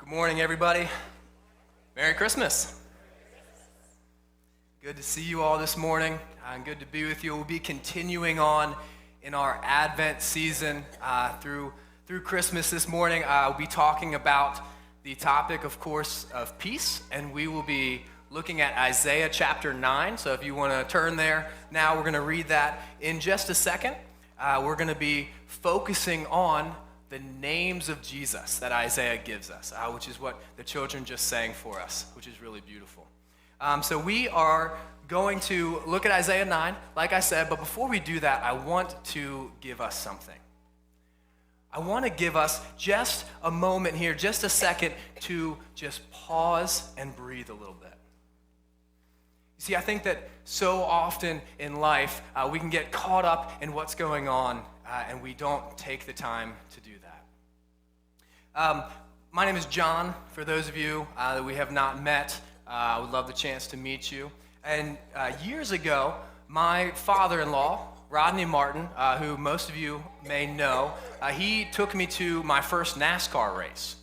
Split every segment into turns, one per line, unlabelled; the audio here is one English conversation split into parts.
Good morning, everybody. Merry Christmas. Good to see you all this morning, and good to be with you. We'll be continuing on in our Advent season through Christmas this morning. We'll be talking about the topic, of course, of peace, and we will be looking at Isaiah chapter 9. So if you want to turn there now, we're going to read that in just a second. We're going to be focusing on the names of Jesus that Isaiah gives us, which is what the children just sang for us, which is really beautiful. So we are going to look at Isaiah 9, like I said, but before we do that, I want to give us something. I want to give us just a moment here, just a second, to just pause and breathe a little bit. You see, I think that so often in life, we can get caught up in what's going on, and we don't take the time to do that. My name is John. For those of you that we have not met, I would love the chance to meet you. And years ago, my father-in-law, Rodney Martin, who most of you may know, he took me to my first NASCAR race.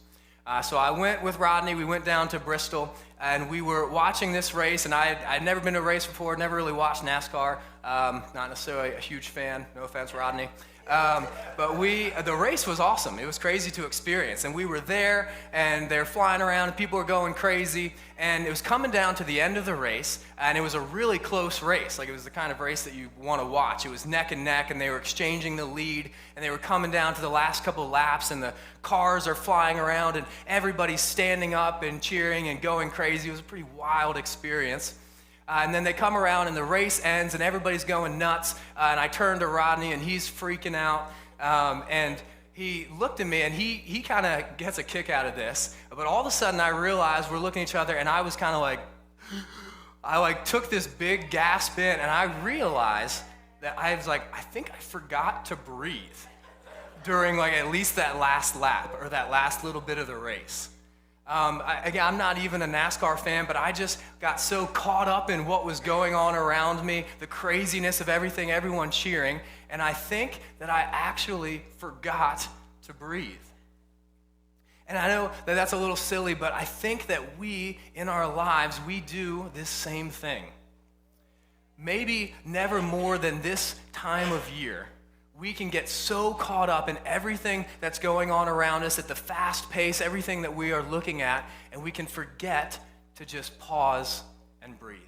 So I went with Rodney, we went down to Bristol, and we were watching this race, and I'd never been to a race before, never really watched NASCAR, not necessarily a huge fan, no offense, Rodney. But the race was awesome. It was crazy to experience, and we were there, and they're flying around, and people were going crazy, and it was coming down to the end of the race, and it was a really close race. Like, it was the kind of race that you want to watch. It was neck and neck, and they were exchanging the lead, and they were coming down to the last couple of laps, and the cars are flying around, and everybody's standing up and cheering and going crazy. It was a pretty wild experience. And then they come around and the race ends and everybody's going nuts. And I turn to Rodney and he's freaking out. And he looked at me and he kind of gets a kick out of this. But all of a sudden I realized we're looking at each other and I was kind of like, I took this big gasp in and I realized that I was like, I think I forgot to breathe during at least that last lap or that last little bit of the race. I'm not even a NASCAR fan, but I just got so caught up in what was going on around me, the craziness of everything, everyone cheering, and I think that I actually forgot to breathe. And I know that that's a little silly, but I think that we, in our lives, we do this same thing. Maybe never more than this time of year. We can get so caught up in everything that's going on around us at the fast pace, everything that we are looking at, and we can forget to just pause and breathe.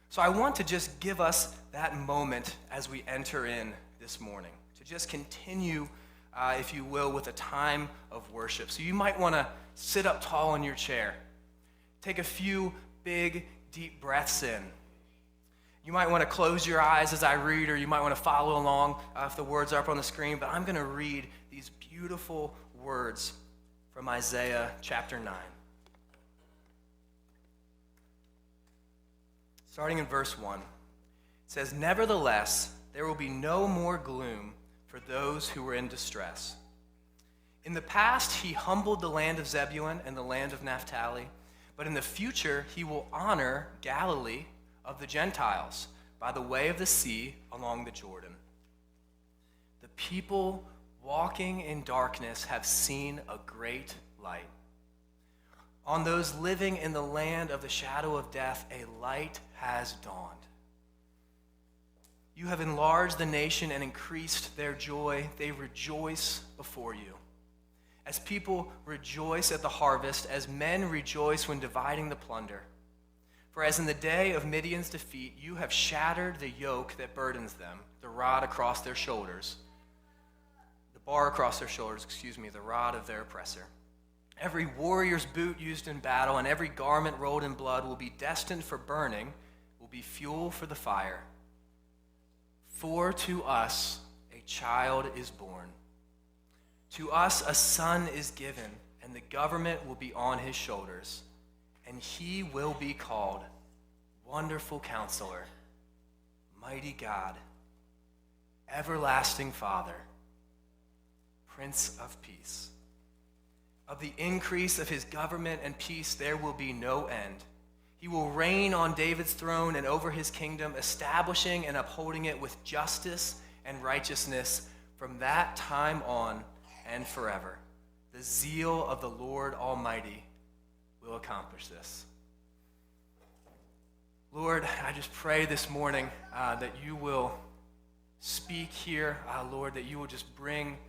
So I want to just give us that moment as we enter in this morning, to just continue, if you will, with a time of worship. So you might want to sit up tall in your chair, take a few big, deep breaths in. You might want to close your eyes as I read, or you might want to follow along if the words are up on the screen, but I'm going to read these beautiful words from Isaiah chapter 9. Starting in verse 1, it says, "Nevertheless, there will be no more gloom for those who were in distress. In the past, he humbled the land of Zebulun and the land of Naphtali, but in the future, he will honor Galilee of the Gentiles by the way of the sea along the Jordan. The people walking in darkness have seen a great light. On those living in the land of the shadow of death, a light has dawned. You have enlarged the nation and increased their joy. They rejoice before you. As people rejoice at the harvest, as men rejoice when dividing the plunder. For as in the day of Midian's defeat, you have shattered the yoke that burdens them, the rod across their shoulders, the bar across their shoulders, the rod of their oppressor. Every warrior's boot used in battle and every garment rolled in blood will be destined for burning, will be fuel for the fire. For to us a child is born. To us a son is given, and the government will be on his shoulders. And he will be called Wonderful Counselor, Mighty God, Everlasting Father, Prince of Peace. Of the increase of his government and peace there will be no end. He will reign on David's throne and over his kingdom, establishing and upholding it with justice and righteousness from that time on and forever. The The zeal of the Lord Almighty will accomplish this. Lord, I just pray this morning that you will speak here, Lord, that you will just bring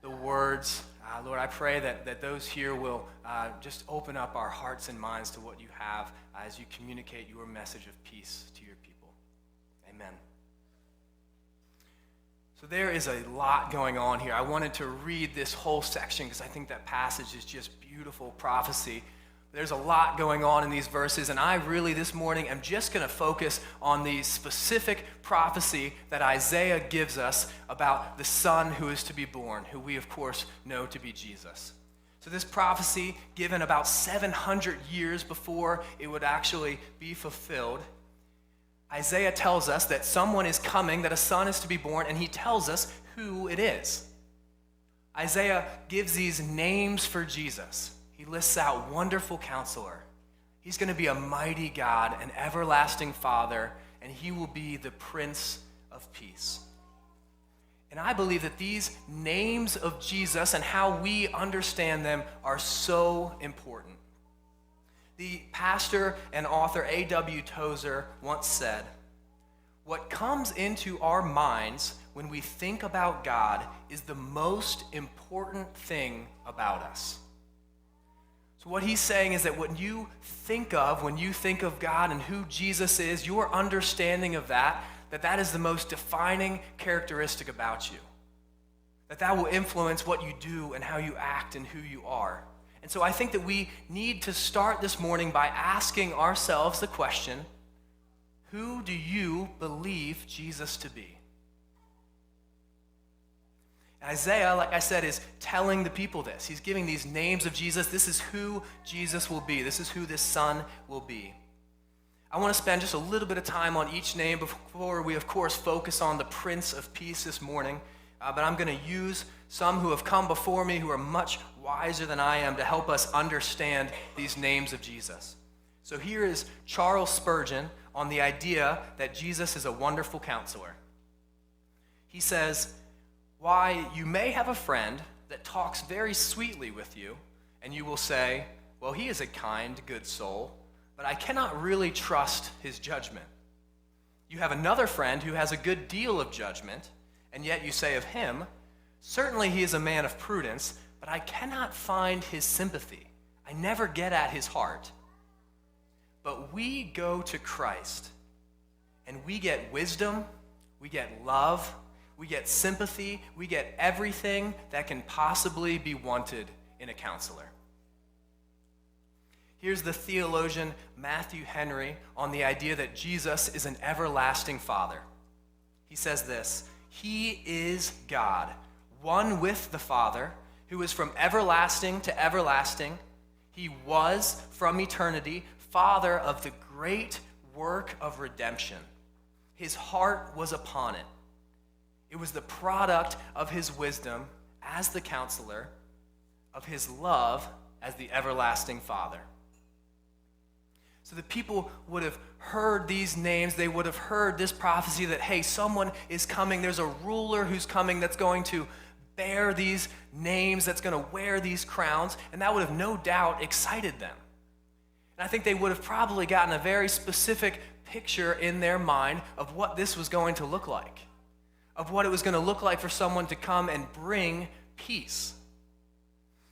the words. Lord, I pray that those here will just open up our hearts and minds to what you have as you communicate your message of peace to your people. Amen. So there is a lot going on here. I wanted to read this whole section because I think that passage is just beautiful prophecy. There's a lot going on in these verses, and I really this morning am just going to focus on the specific prophecy that Isaiah gives us about the Son who is to be born, who we, of course, know to be Jesus. So this prophecy, given about 700 years before it would actually be fulfilled, Isaiah tells us that someone is coming, that a son is to be born, and he tells us who it is. Isaiah gives these names for Jesus. He lists out Wonderful Counselor. He's going to be a mighty God, an everlasting Father, and he will be the Prince of Peace. And I believe that these names of Jesus and how we understand them are so important. The pastor and author A.W. Tozer once said, "What comes into our minds when we think about God is the most important thing about us." So what he's saying is that when you think of God and who Jesus is, your understanding of that is the most defining characteristic about you. That will influence what you do and how you act and who you are. And so I think that we need to start this morning by asking ourselves the question, who do you believe Jesus to be? Isaiah, like I said, is telling the people this. He's giving these names of Jesus. This is who Jesus will be. This is who this son will be. I want to spend just a little bit of time on each name before we, of course, focus on the Prince of Peace this morning. But I'm going to use some who have come before me who are much wiser than I am to help us understand these names of Jesus. So here is Charles Spurgeon on the idea that Jesus is a wonderful counselor. He says, "Why, you may have a friend that talks very sweetly with you, and you will say, 'Well, he is a kind, good soul, but I cannot really trust his judgment.' You have another friend who has a good deal of judgment, and yet you say of him, 'Certainly he is a man of prudence, but I cannot find his sympathy. I never get at his heart.' But we go to Christ, and we get wisdom, we get love, we get sympathy, we get everything that can possibly be wanted in a counselor." Here's the theologian Matthew Henry on the idea that Jesus is an everlasting Father. He says this, "He is God, one with the Father, who is from everlasting to everlasting. He was from eternity, Father of the great work of redemption. His heart was upon it. It was the product of his wisdom as the counselor, of his love as the everlasting Father." So the people would have heard these names. They would have heard this prophecy that, hey, someone is coming. There's a ruler who's coming that's going to bear these names, that's going to wear these crowns. And that would have no doubt excited them. And I think they would have probably gotten a very specific picture in their mind of what this was going to look like, of what it was going to look like for someone to come and bring peace.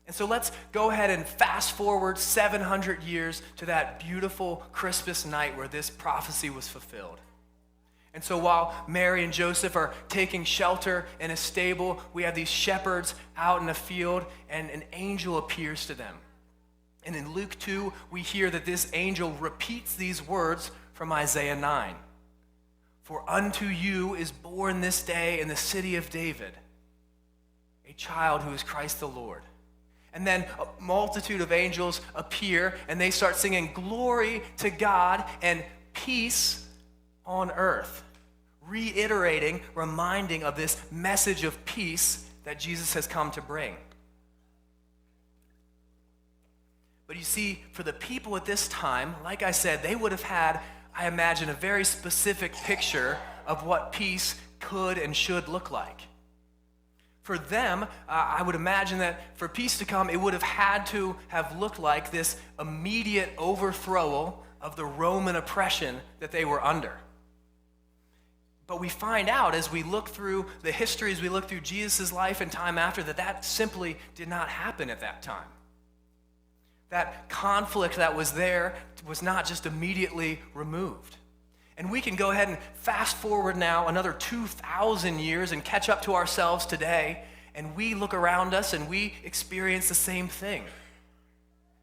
And so let's go ahead and fast forward 700 years to that beautiful Christmas night where this prophecy was fulfilled. And so while Mary and Joseph are taking shelter in a stable, we have these shepherds out in a field, and an angel appears to them. And in Luke 2, we hear that this angel repeats these words from Isaiah 9. "For unto you is born this day in the city of David a child who is Christ the Lord." And then a multitude of angels appear, and they start singing, "Glory to God and peace on earth," reiterating, reminding of this message of peace that Jesus has come to bring. But you see, for the people at this time, like I said, they would have had, I imagine, a very specific picture of what peace could and should look like. For them, I would imagine that for peace to come, it would have had to have looked like this immediate overthrow of the Roman oppression that they were under. But we find out as we look through the history, as we look through Jesus' life and time after, that simply did not happen at that time. That conflict that was there was not just immediately removed. And we can go ahead and fast forward now another 2,000 years and catch up to ourselves today, and we look around us and we experience the same thing.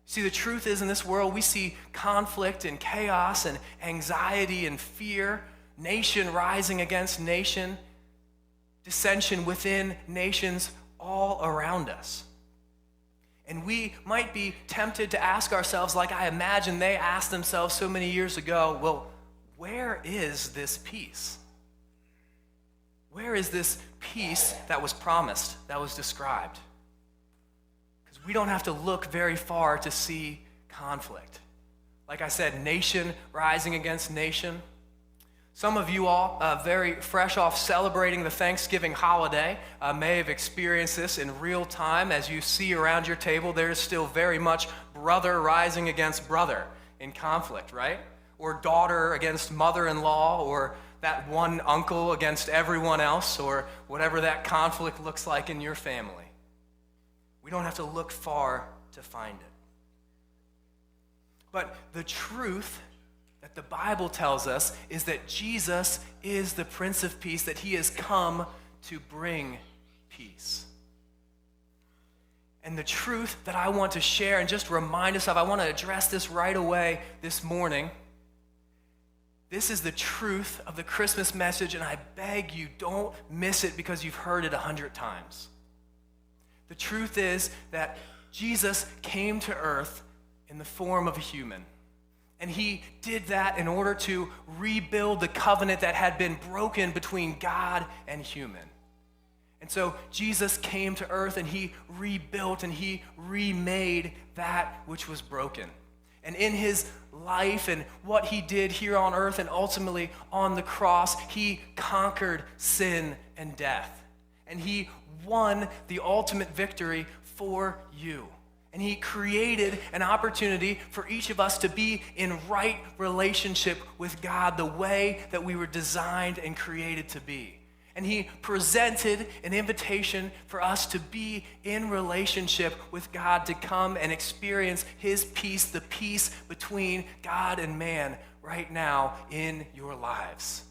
See, the truth is in this world, we see conflict and chaos and anxiety and fear, nation rising against nation, dissension within nations all around us. And we might be tempted to ask ourselves, like I imagine they asked themselves so many years ago, well, where is this peace? Where is this peace that was promised, that was described? Because we don't have to look very far to see conflict. Like I said, nation rising against nation. Some of you all, very fresh off celebrating the Thanksgiving holiday, may have experienced this in real time. As you see around your table, there is still very much brother rising against brother in conflict, right? Or daughter against mother-in-law, or that one uncle against everyone else, or whatever that conflict looks like in your family. We don't have to look far to find it. But the truth that the Bible tells us is that Jesus is the Prince of Peace, that he has come to bring peace. And the truth that I want to share and just remind us of, I want to address this right away this morning. This is the truth of the Christmas message, and I beg you, don't miss it because you've heard it 100 times. The truth is that Jesus came to earth in the form of a human. And he did that in order to rebuild the covenant that had been broken between God and human. And so Jesus came to earth and he rebuilt and he remade that which was broken. And in his life and what he did here on earth and ultimately on the cross, he conquered sin and death. And he won the ultimate victory for you. And he created an opportunity for each of us to be in right relationship with God the way that we were designed and created to be. And he presented an invitation for us to be in relationship with God, to come and experience his peace, the peace between God and man right now in your lives.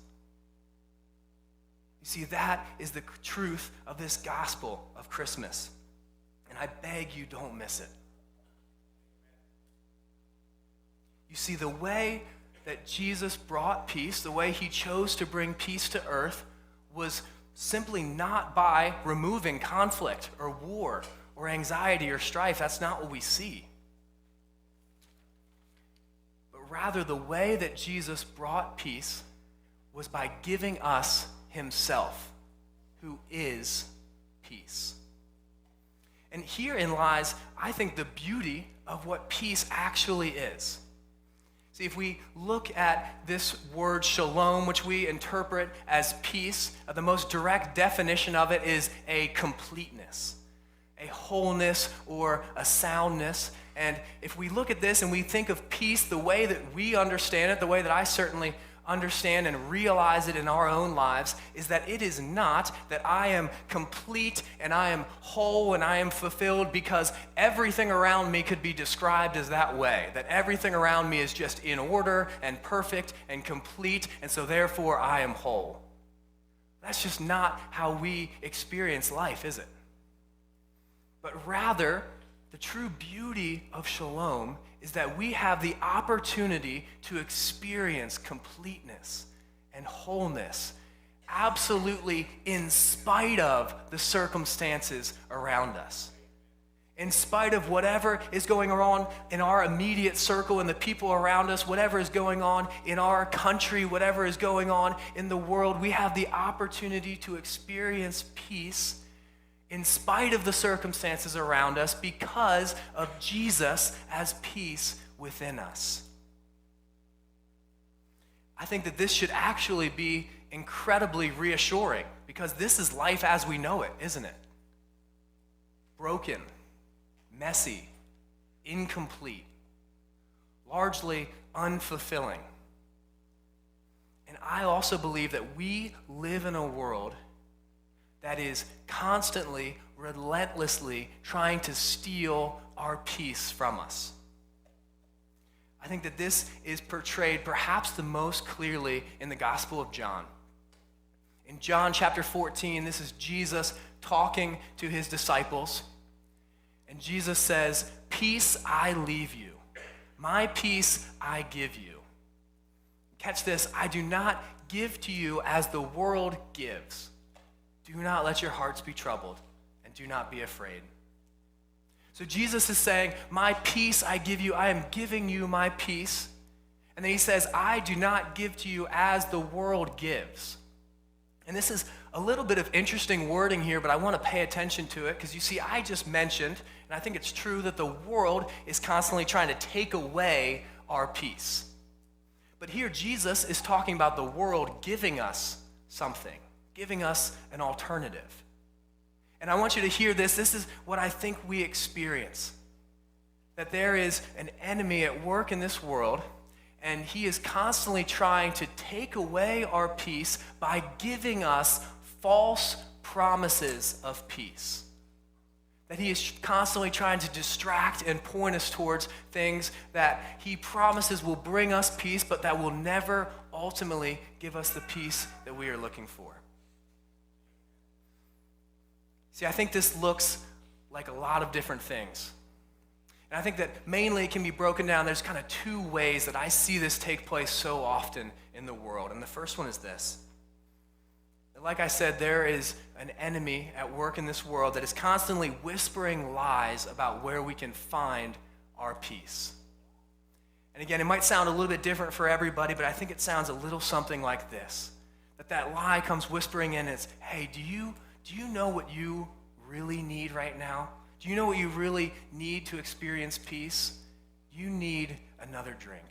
You see, that is the truth of this gospel of Christmas. And I beg you, don't miss it. You see, the way that Jesus brought peace, the way he chose to bring peace to earth, was simply not by removing conflict or war or anxiety or strife. That's not what we see. But rather, the way that Jesus brought peace was by giving us himself, who is peace. And herein lies, I think, the beauty of what peace actually is. See, if we look at this word shalom, which we interpret as peace, the most direct definition of it is a completeness, a wholeness, or a soundness. And if we look at this and we think of peace the way that we understand it, the way that I certainly understand and realize it in our own lives, is that it is not that I am complete and I am whole and I am fulfilled because everything around me could be described as that way, that everything around me is just in order and perfect and complete, and so therefore I am whole. That's just not how we experience life, is it? But rather, the true beauty of shalom is that we have the opportunity to experience completeness and wholeness, absolutely in spite of the circumstances around us. In spite of whatever is going on in our immediate circle and the people around us, whatever is going on in our country, whatever is going on in the world, we have the opportunity to experience peace in spite of the circumstances around us because of Jesus as peace within us. I think that this should actually be incredibly reassuring because this is life as we know it, isn't it? broken, messy, incomplete, largely unfulfilling. And I also believe that we live in a world that is constantly, relentlessly trying to steal our peace from us. I think that this is portrayed perhaps the most clearly in the Gospel of John. In John chapter 14, this is Jesus talking to his disciples. And Jesus says, "Peace I leave you. My peace I give you." Catch this, "I do not give to you as the world gives. Do not let your hearts be troubled, and do not be afraid." So Jesus is saying, "My peace I give you. I am giving you my peace." And then he says, "I do not give to you as the world gives." And this is a little bit of interesting wording here, but I want to pay attention to it because you see, I just mentioned, and I think it's true, that the world is constantly trying to take away our peace. But here Jesus is talking about the world giving us something, giving us an alternative. And I want you to hear this. This is what I think we experience. That there is an enemy at work in this world, and he is constantly trying to take away our peace by giving us false promises of peace. That he is constantly trying to distract and point us towards things that he promises will bring us peace, but that will never ultimately give us the peace that we are looking for. See, I think this looks like a lot of different things. And I think that mainly it can be broken down. There's kind of two ways that I see this take place so often in the world. And the first one is this. Like I said, there is an enemy at work in this world that is constantly whispering lies about where we can find our peace. And again, it might sound a little bit different for everybody, but I think it sounds a little something like this. That lie comes whispering in, it's, "Hey, do you know what you really need right now? Do you know what you really need to experience peace? You need another drink."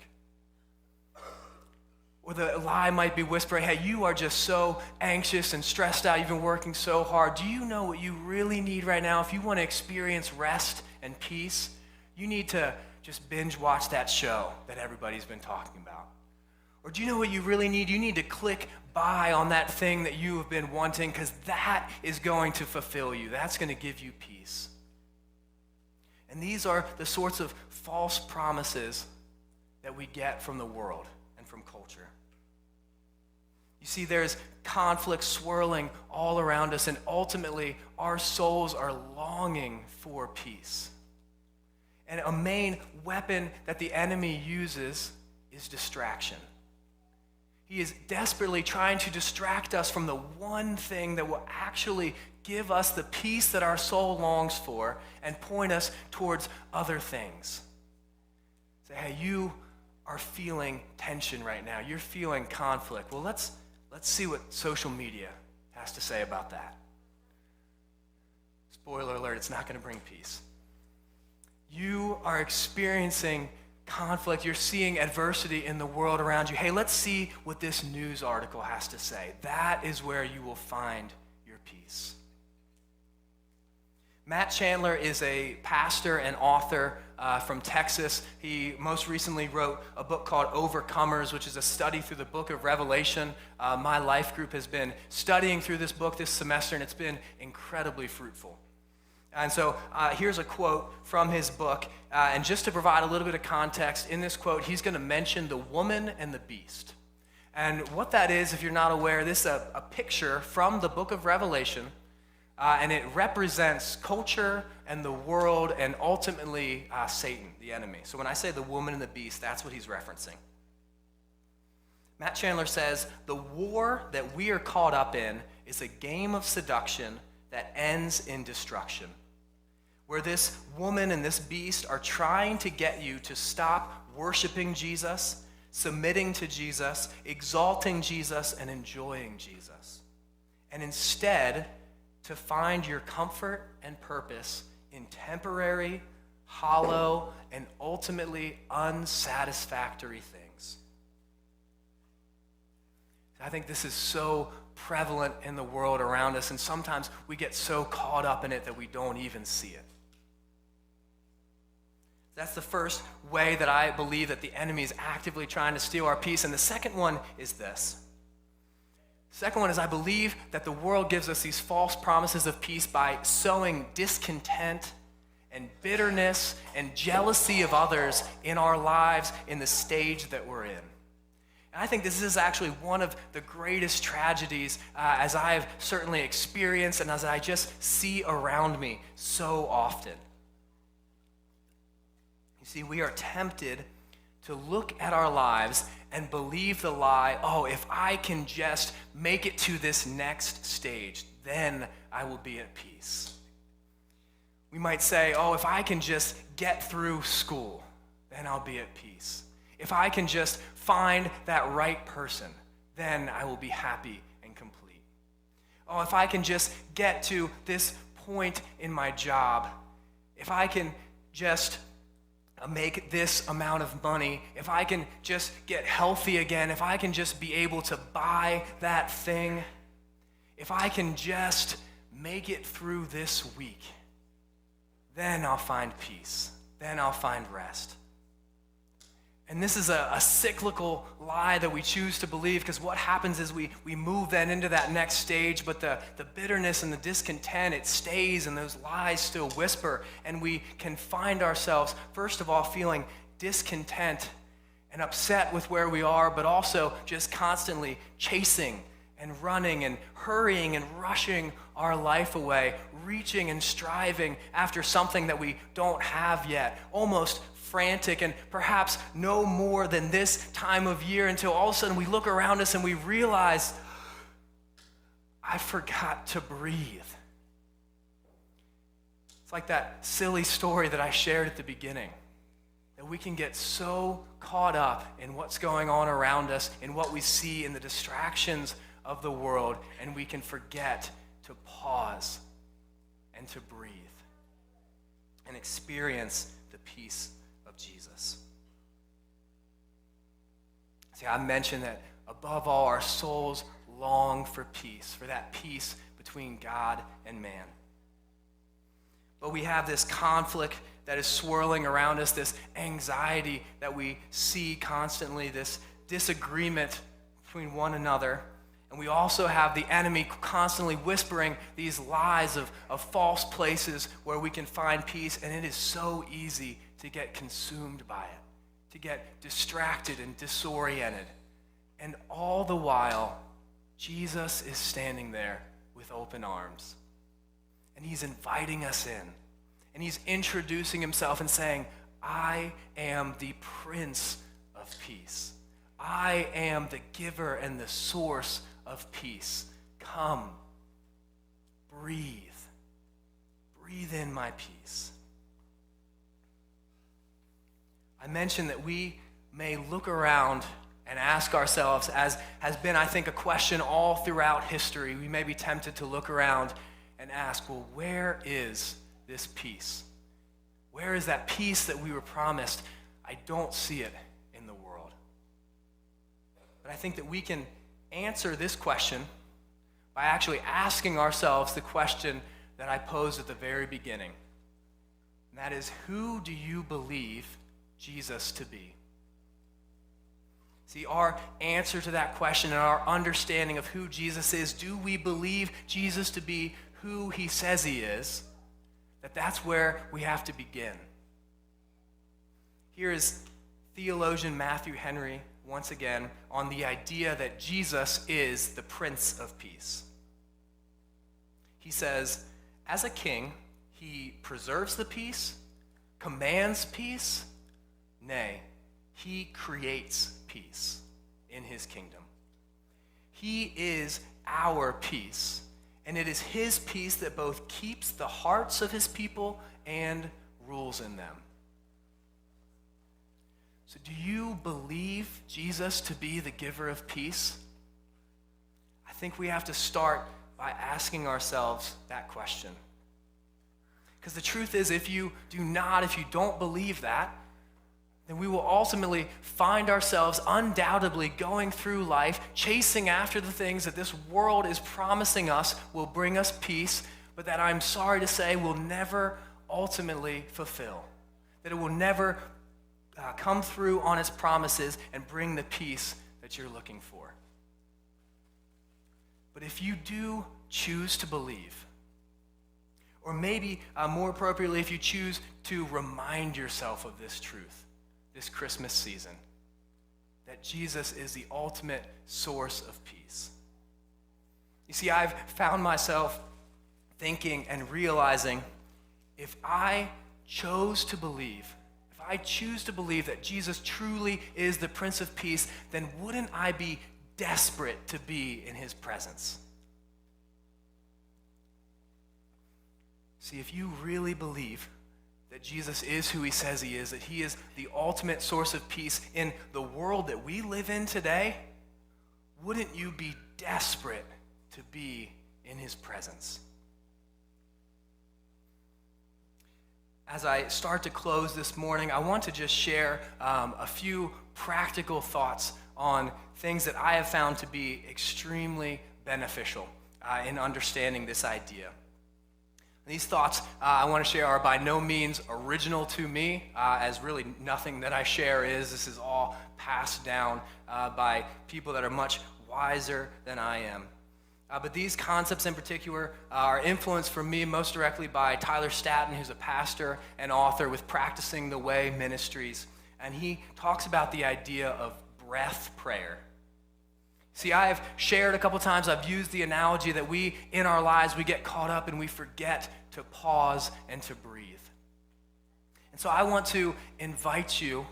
Or the lie might be whispering, "Hey, you are just so anxious and stressed out. You've been working so hard. Do you know what you really need right now? If you want to experience rest and peace, you need to just binge watch that show that everybody's been talking about. Or do you know what you really need? You need to click buy on that thing that you have been wanting because that is going to fulfill you. That's going to give you peace." And these are the sorts of false promises that we get from the world and from culture. You see, there's conflict swirling all around us, and ultimately, our souls are longing for peace. And a main weapon that the enemy uses is distraction. He is desperately trying to distract us from the one thing that will actually give us the peace that our soul longs for and point us towards other things. Say, "Hey, you are feeling tension right now. You're feeling conflict." Well, let's see what social media has to say about that. Spoiler alert, it's not going to bring peace. You are experiencing conflict. You're seeing adversity in the world around you. Hey, let's see what this news article has to say. That is where you will find your peace. Matt Chandler is a pastor and author from Texas. He most recently wrote a book called Overcomers, which is a study through the book of Revelation. My life group has been studying through this book this semester, and it's been incredibly fruitful. And so here's a quote from his book. And just to provide a little bit of context, in this quote, he's going to mention the woman and the beast. And what that is, if you're not aware, this is a picture from the book of Revelation. And it represents culture and the world and ultimately Satan, the enemy. So when I say the woman and the beast, that's what he's referencing. Matt Chandler says, "The war that we are caught up in is a game of seduction that ends in destruction, where this woman and this beast are trying to get you to stop worshiping Jesus, submitting to Jesus, exalting Jesus, and enjoying Jesus, and instead to find your comfort and purpose in temporary, hollow, and ultimately unsatisfactory things." I think this is so prevalent in the world around us, and sometimes we get so caught up in it that we don't even see it. That's the first way that I believe that the enemy is actively trying to steal our peace. And the second one is this. The second one is I believe that the world gives us these false promises of peace by sowing discontent and bitterness and jealousy of others in our lives in the stage that we're in. And I think this is actually one of the greatest tragedies as I have certainly experienced and as I just see around me so often. You see, we are tempted to look at our lives and believe the lie, oh, if I can just make it to this next stage, then I will be at peace. We might say, oh, if I can just get through school, then I'll be at peace. If I can just find that right person, then I will be happy and complete. Oh, if I can just get to this point in my job, if I can just make this amount of money, if I can just get healthy again, if I can just be able to buy that thing, if I can just make it through this week, then I'll find peace. Then I'll find rest. And this is a cyclical lie that we choose to believe, because what happens is we move then into that next stage, but the bitterness and the discontent, it stays, and those lies still whisper, and we can find ourselves, first of all, feeling discontent and upset with where we are, but also just constantly chasing and running and hurrying and rushing our life away, reaching and striving after something that we don't have yet, almost frantic and perhaps no more than this time of year, until all of a sudden we look around us and we realize, I forgot to breathe. It's like that silly story that I shared at the beginning, that we can get so caught up in what's going on around us, in what we see in the distractions of the world, and we can forget to pause and to breathe and experience the peace of Jesus. See, I mentioned that above all, our souls long for peace, for that peace between God and man. But we have this conflict that is swirling around us, this anxiety that we see constantly, this disagreement between one another. And we also have the enemy constantly whispering these lies of false places where we can find peace, and it is so easy to get consumed by it, to get distracted and disoriented. And all the while, Jesus is standing there with open arms. And he's inviting us in. And he's introducing himself and saying, I am the Prince of Peace. I am the giver and the source of peace. Come, breathe. Breathe in my peace. I mentioned that we may look around and ask ourselves, as has been, I think, a question all throughout history. We may be tempted to look around and ask, well, where is this peace? Where is that peace that we were promised? I don't see it in the world. But I think that we can answer this question by actually asking ourselves the question that I posed at the very beginning. And that is, who do you believe Jesus to be? See, our answer to that question and our understanding of who Jesus is, do we believe Jesus to be who he says he is? That's where we have to begin. Here is theologian Matthew Henry once again on the idea that Jesus is the Prince of Peace. He says, as a king, he preserves the peace, commands peace, nay, he creates peace in his kingdom. He is our peace, and it is his peace that both keeps the hearts of his people and rules in them. So do you believe Jesus to be the giver of peace? I think we have to start by asking ourselves that question. Because the truth is, if you don't believe that, then we will ultimately find ourselves undoubtedly going through life, chasing after the things that this world is promising us will bring us peace, but that I'm sorry to say will never ultimately fulfill. That it will never come through on its promises and bring the peace that you're looking for. But if you do choose to believe, or maybe more appropriately, if you choose to remind yourself of this truth this Christmas season, that Jesus is the ultimate source of peace. You see, I've found myself thinking and realizing if I choose to believe that Jesus truly is the Prince of Peace, then wouldn't I be desperate to be in his presence? See, if you really believe that Jesus is who he says he is, that he is the ultimate source of peace in the world that we live in today, wouldn't you be desperate to be in his presence? As I start to close this morning, I want to just share a few practical thoughts on things that I have found to be extremely beneficial in understanding this idea. These thoughts I want to share are by no means original to me, as really nothing that I share is. This is all passed down by people that are much wiser than I am. But these concepts in particular are influenced for me most directly by Tyler Staton, who's a pastor and author with Practicing the Way Ministries. And he talks about the idea of breath prayer. See, I have shared a couple times, I've used the analogy that we, in our lives, we get caught up and we forget to pause and to breathe. And so I want to invite you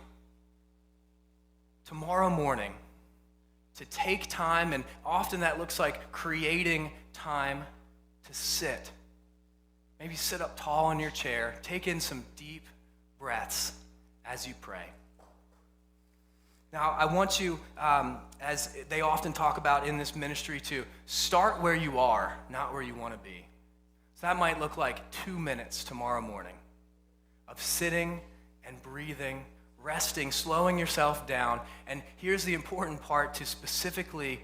tomorrow morning to take time, and often that looks like creating time to sit. Maybe sit up tall in your chair, take in some deep breaths as you pray. Now, I want you, as they often talk about in this ministry, to start where you are, not where you want to be. So that might look like 2 minutes tomorrow morning of sitting and breathing, resting, slowing yourself down. And here's the important part, to specifically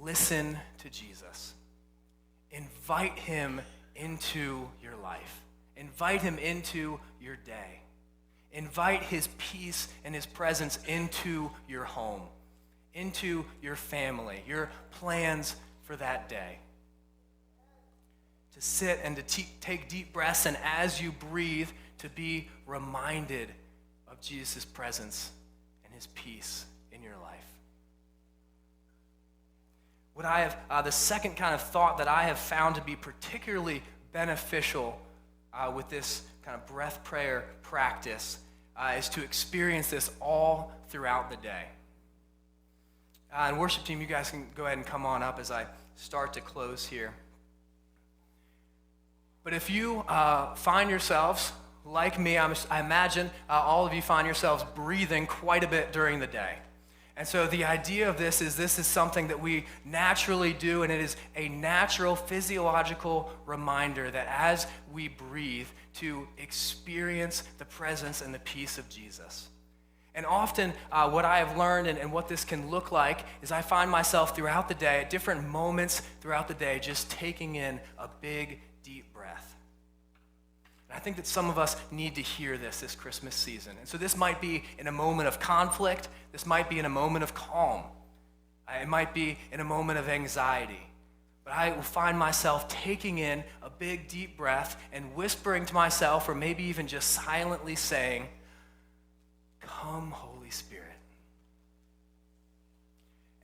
listen to Jesus. Invite him into your life. Invite him into your day. Invite his peace and his presence into your home, into your family, your plans for that day. To sit and to take deep breaths, and as you breathe, to be reminded of Jesus' presence and his peace in your life. What I have, the second kind of thought that I have found to be particularly beneficial with this kind of breath prayer practice is to experience this all throughout the day. And worship team, you guys can go ahead and come on up as I start to close here. But if you find yourselves, like me, I imagine all of you find yourselves breathing quite a bit during the day. And so the idea of this is something that we naturally do, and it is a natural physiological reminder that as we breathe, to experience the presence and the peace of Jesus. And often what I have learned and what this can look like is I find myself throughout the day, at different moments throughout the day, just taking in a big, deep breath. And I think that some of us need to hear this Christmas season. And so this might be in a moment of conflict. This might be in a moment of calm. It might be in a moment of anxiety. But I will find myself taking in a big, deep breath and whispering to myself, or maybe even just silently saying, "Come, Holy Spirit."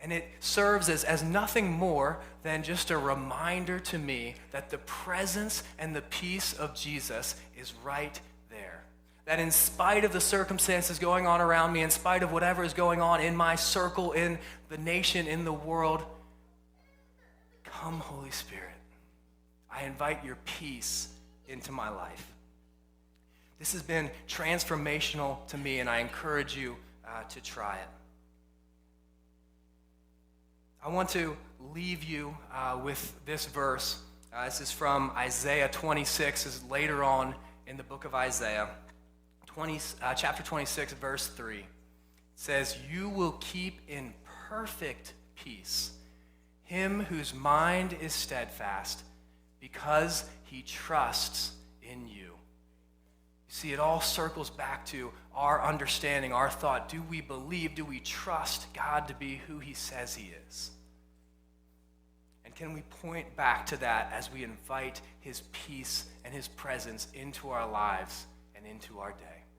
And it serves as nothing more than just a reminder to me that the presence and the peace of Jesus is right there. That in spite of the circumstances going on around me, in spite of whatever is going on in my circle, in the nation, in the world, come, Holy Spirit. I invite your peace into my life. This has been transformational to me, and I encourage you to try it. I want to leave you with this verse. This is from Isaiah 26. This is later on in the book of Isaiah chapter 26, verse 3. It says, "You will keep in perfect peace him whose mind is steadfast, because he trusts in you." You see, it all circles back to our understanding, our thought. Do we believe, do we trust God to be who he says he is? And can we point back to that as we invite his peace and his presence into our lives and into our day?